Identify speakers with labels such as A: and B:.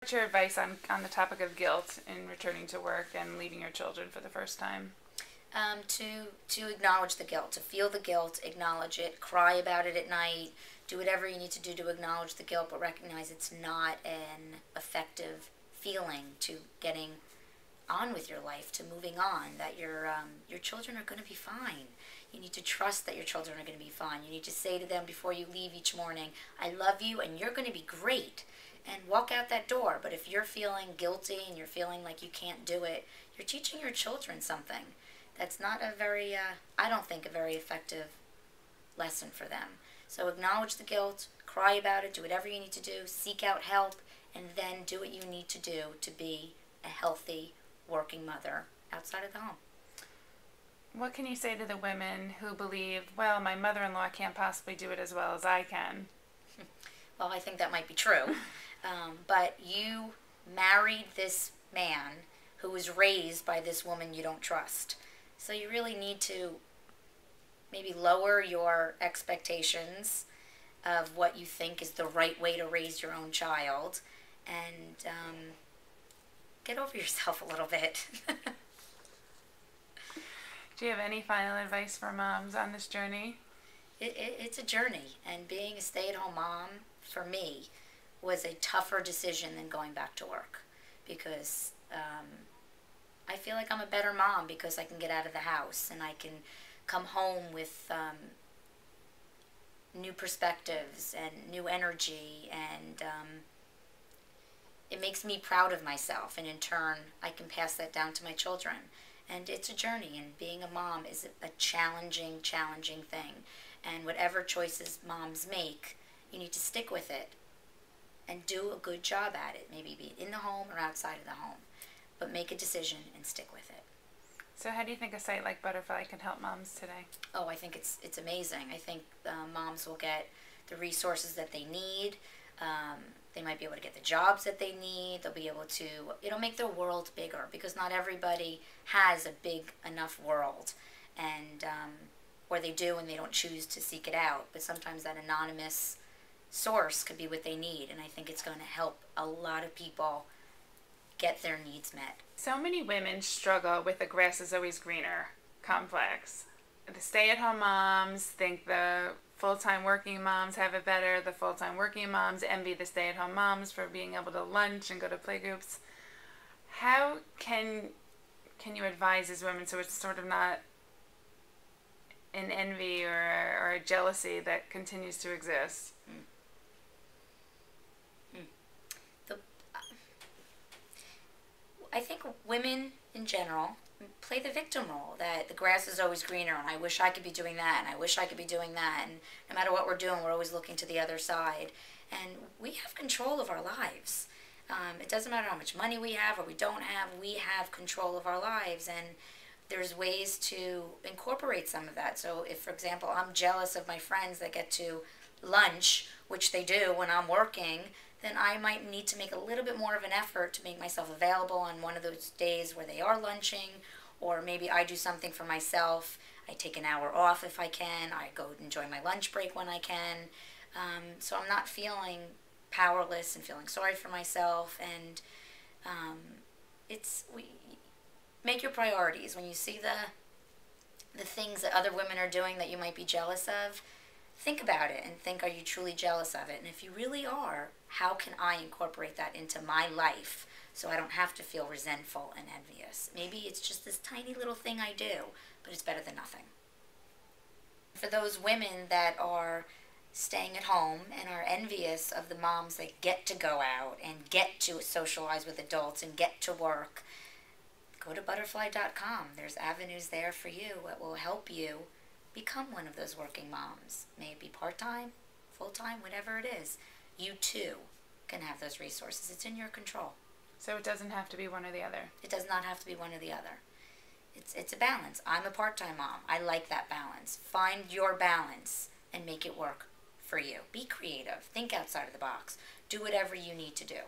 A: What's your advice on the topic of guilt in returning to work and leaving your children for the first time?
B: To acknowledge the guilt, to feel the guilt, acknowledge it, cry about it at night, do whatever you need to do to acknowledge the guilt, but recognize it's not an effective feeling to getting on with your life, to moving on, that your children are going to be fine. You need to trust that your children are going to be fine. You need to say to them before you leave each morning, I love you and you're going to be great, and walk out that door. But if you're feeling guilty and you're feeling like you can't do it, you're teaching your children something. That's not a very, I don't think, a very effective lesson for them. So acknowledge the guilt, cry about it, do whatever you need to do, seek out help, and then do what you need to do to be a healthy working mother outside of the home.
A: What can you say to the women who believe, well, my mother-in-law can't possibly do it as well as I can?
B: Well, I think that might be true. But you married this man who was raised by this woman you don't trust. So you really need to maybe lower your expectations of what you think is the right way to raise your own child, and get over yourself a little bit.
A: Do you have any final advice for moms on this journey?
B: It's a journey, and being a stay-at-home mom, for me, was a tougher decision than going back to work, because I feel like I'm a better mom because I can get out of the house and I can come home with new perspectives and new energy, and it makes me proud of myself, and in turn I can pass that down to my children. And it's a journey, and being a mom is a challenging thing, and whatever choices moms make, you need to stick with it and do a good job at it. Maybe be in the home or outside of the home, but make a decision and stick with it.
A: So how do you think a site like Butterfly can help moms today?
B: Oh, I think it's amazing. I think moms will get the resources that they need. They might be able to get the jobs that they need. They'll be able to, it'll make their world bigger, because not everybody has a big enough world, and or they do and they don't choose to seek it out. But sometimes that anonymous source could be what they need, and I think it's going to help a lot of people get their needs met.
A: So many women struggle with the grass is always greener complex. The stay-at-home moms think the full-time working moms have it better. The full-time working moms envy the stay-at-home moms for being able to lunch and go to playgroups. How can you advise these women so it's sort of not an envy or a jealousy that continues to exist?
B: I think women in general play the victim role, that the grass is always greener, and I wish I could be doing that, and I wish I could be doing that, and no matter what we're doing, we're always looking to the other side. And we have control of our lives. It doesn't matter how much money we have or we don't have, we have control of our lives, and there's ways to incorporate some of that. So if, for example, I'm jealous of my friends that get to lunch, which they do when I'm working, then I might need to make a little bit more of an effort to make myself available on one of those days where they are lunching, or maybe I do something for myself. I take an hour off if I can. I go enjoy my lunch break when I can. So I'm not feeling powerless and feeling sorry for myself. And make your priorities. When you see the things that other women are doing that you might be jealous of, think about it and think, are you truly jealous of it? And if you really are, how can I incorporate that into my life so I don't have to feel resentful and envious? Maybe it's just this tiny little thing I do, but it's better than nothing. For those women that are staying at home and are envious of the moms that get to go out and get to socialize with adults and get to work, go to butterfly.com. There's avenues there for you that will help you become one of those working moms. May it be part-time, full-time, whatever it is. You too can have those resources. It's in your control.
A: So it doesn't have to be one or the other.
B: It does not have to be one or the other. It's a balance. I'm a part-time mom. I like that balance. Find your balance and make it work for you. Be creative. Think outside of the box. Do whatever you need to do.